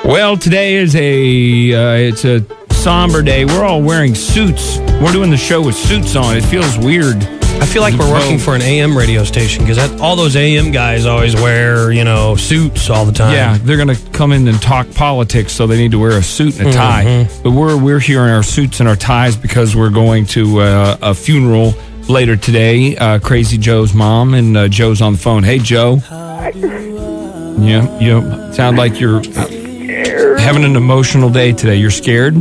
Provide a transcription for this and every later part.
Well, today is it's a somber day. We're all wearing suits. We're doing the show with suits on. It feels weird. I feel like we're working for an AM radio station because all those AM guys always wear, suits all the time. Yeah, they're going to come in and talk politics, so they need to wear a suit and a tie. Mm-hmm. But we're here in our suits and our ties because we're going to a funeral later today. Crazy Joe's mom, and Joe's on the phone. Hey, Joe. Hi. Yeah, you sound like you're having an emotional day today. You're scared?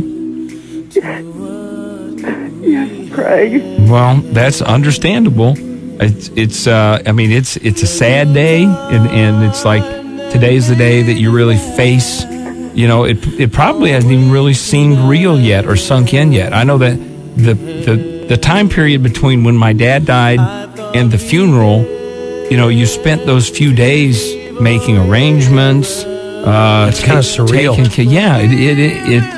Yes, Craig. Well, that's understandable. It's a sad day, and it's like today's the day that you really face. It probably hasn't even really seemed real yet or sunk in yet. I know that the time period between when my dad died and the funeral, you spent those few days making arrangements. It's kind of surreal.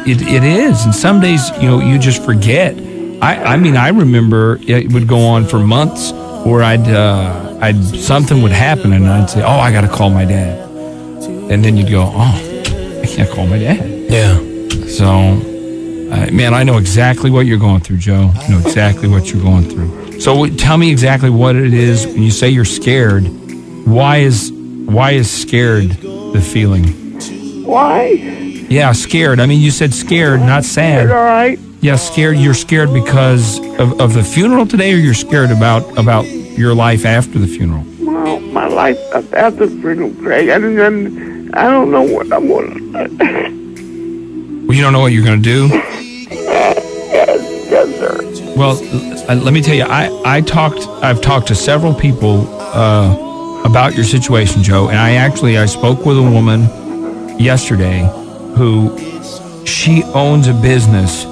It is. And some days, you just forget. I remember it would go on for months where something would happen and I'd say, I got to call my dad. And then you'd go, I can't call my dad. Yeah. So, I know exactly what you're going through, Joe. I know exactly what you're going through. So tell me exactly what it is when you say you're scared. Why is scared the feeling? Why? Yeah, scared. You said scared, not sad. All right. Yeah, scared. You're scared because of the funeral today, or you're scared about your life after the funeral? Well, my life after the funeral, Craig. I don't know what I'm going to. Well, you don't know what you're going to do? Yes, sir. Well, let me tell you, I've talked to several people about your situation, Joe, and I spoke with a woman yesterday who she owns a business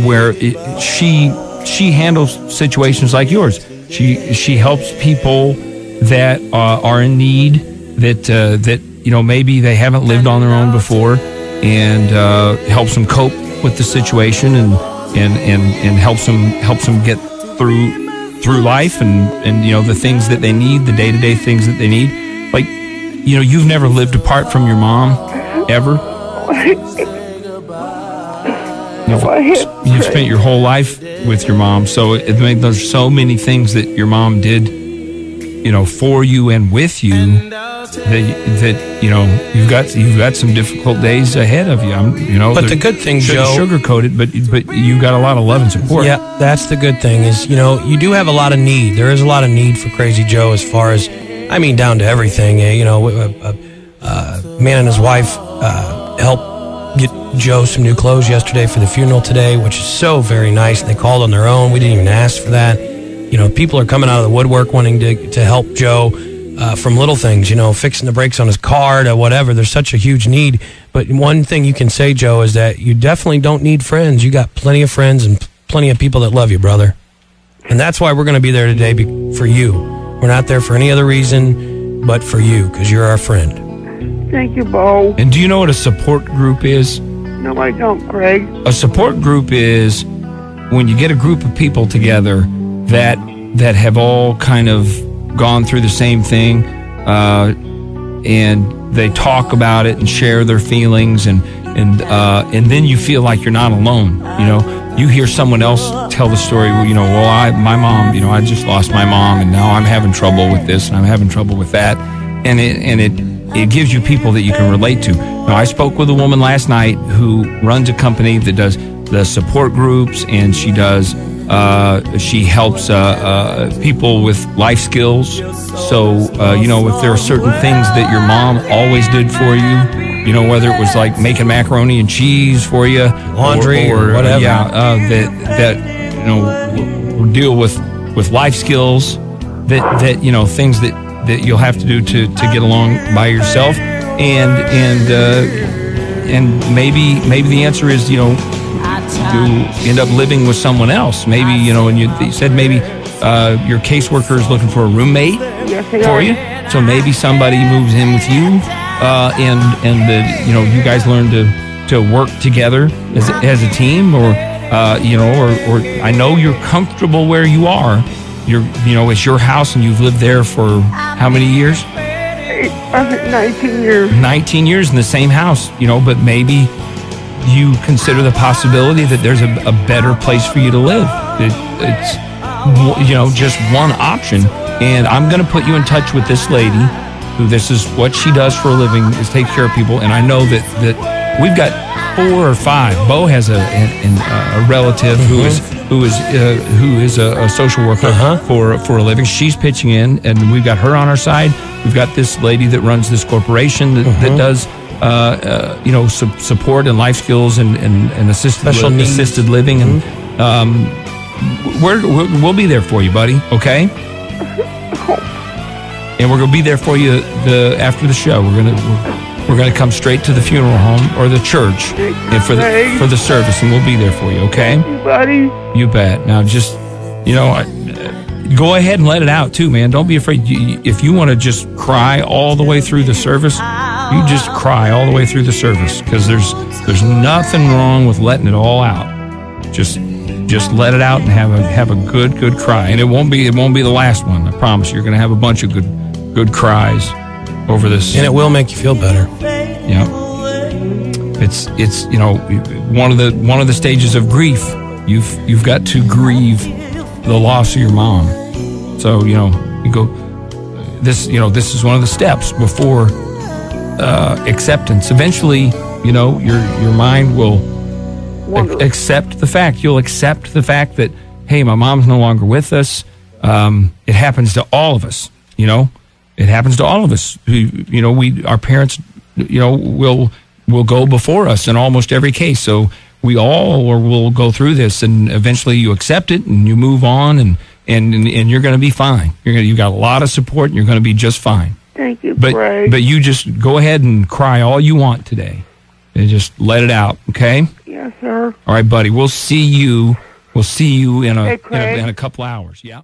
where she handles situations like yours. She helps people that are in need, that maybe they haven't lived on their own before, and helps them cope with the situation and helps them get through life and the things that they need, the day-to-day things that they need. Like, you've never lived apart from your mom, ever? You've spent your whole life with your mom, so there's so many things that your mom did, for you and with you, that you've got some difficult days ahead of you. But the good thing, Joe, sugarcoat it, but you got a lot of love and support. Yeah, that's the good thing is you do have a lot of need. There is a lot of need for Crazy Joe as far as down to everything. A man and his wife helped get Joe some new clothes yesterday for the funeral today, which is so very nice. And they called on their own. We didn't even ask for that. People are coming out of the woodwork wanting to help Joe from little things, fixing the brakes on his car to whatever. There's such a huge need. But one thing you can say, Joe, is that you definitely don't need friends. You got plenty of friends and plenty of people that love you, brother. And that's why we're going to be there today for you. We're not there for any other reason but for you, because you're our friend. Thank you, Bo. And do you know what a support group is? No, I don't, Craig. A support group is when you get a group of people together that have all kind of gone through the same thing, and they talk about it and share their feelings, and then you feel like you're not alone. You hear someone else tell the story. My mom. I just lost my mom, and now I'm having trouble with this, and I'm having trouble with that, and it gives you people that you can relate to. Now, I spoke with a woman last night who runs a company that does the support groups, and she does. She helps people with life skills. So, if there are certain things that your mom always did for you, whether it was like making macaroni and cheese for you, laundry or whatever, that deal with life skills, that things that you'll have to do to get along by yourself, and maybe the answer is you end up living with someone else. Maybe, and you said maybe your caseworker is looking for a roommate for you. So maybe somebody moves in with you, and you guys learn to work together as a team, or I know you're comfortable where you are. It's your house, and you've lived there for how many years? I think 19 years. 19 years in the same house, but maybe you consider the possibility that there's a better place for you to live. It's just one option. And I'm going to put you in touch with this lady who this is what she does for a living, is take care of people. And I know that we've got 4 or 5. Bo has a relative who is a social worker for a living. She's pitching in, and we've got her on our side. We've got this lady that runs this corporation that does support and life skills and assisted living, and we'll be there for you, buddy. Okay. And we're gonna be there for you after the show. We're gonna come straight to the funeral home or the church and for the service, and we'll be there for you. Okay, buddy. You bet. Now, just go ahead and let it out too, man. Don't be afraid. If you want to just cry all the way through the service, you just cry all the way through the service, because there's nothing wrong with letting it all out. Just let it out and have a good cry, and it won't be the last one. I promise. You're gonna have a bunch of good cries over this, and it will make you feel better. Yeah, it's one of the stages of grief. You've got to grieve the loss of your mom. So you go. This is one of the steps before acceptance. Eventually, your mind will accept the fact. You'll accept the fact that, hey, my mom's no longer with us. It happens to all of us. It happens to all of us. Our parents, will go before us in almost every case. So we all will go through this, and eventually you accept it and you move on, and you're going to be fine. You've got a lot of support, and you're going to be just fine. Thank you, But you just go ahead and cry all you want today, and just let it out. Okay? Yes, sir. All right, buddy. We'll see you in a couple hours. Yeah.